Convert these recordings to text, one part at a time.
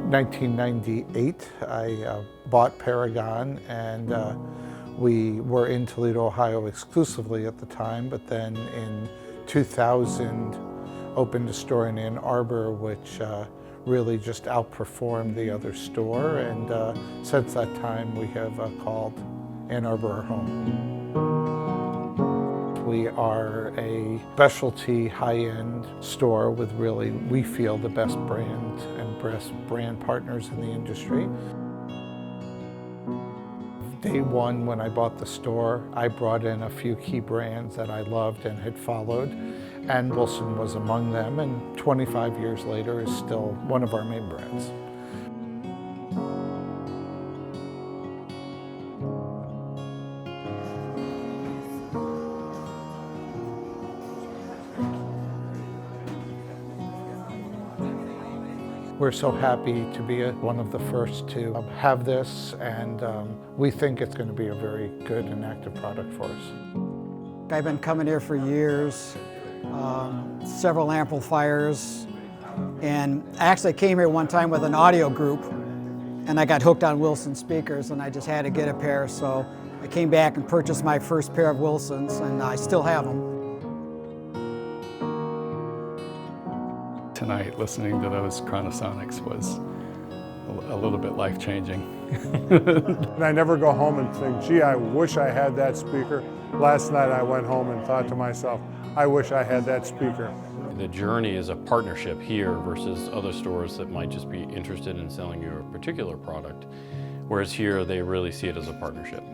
1998, I bought Paragon, and we were in Toledo, Ohio exclusively at the time, but then in 2000 opened a store in Ann Arbor, which really just outperformed the other store, and since that time we have called Ann Arbor our home. We are a specialty high-end store with really, we feel, the best brand and best brand partners in the industry. Day one, when I bought the store, I brought in a few key brands that I loved and had followed, and Wilson was among them, and 25 years later is still one of our main brands. We're so happy to be one of the first to have this, and we think it's going to be a very good and active product for us. I've been coming here for years, several amplifiers, and I actually came here one time with an audio group, and I got hooked on Wilson speakers, and I just had to get a pair, so I came back and purchased my first pair of Wilsons, and I still have them. Tonight, listening to those Chronosonics was a little bit life-changing. And I never go home and think, gee, I wish I had that speaker. Last night I went home and thought to myself, I wish I had that speaker. The journey is a partnership here versus other stores that might just be interested in selling you a particular product, whereas here they really see it as a partnership.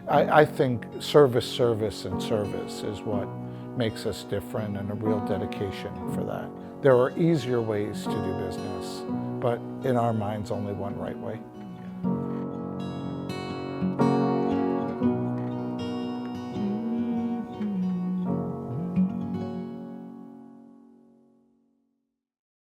I think service is what makes us different, and a real dedication for that. There are easier ways to do business, but in our minds, only one right way.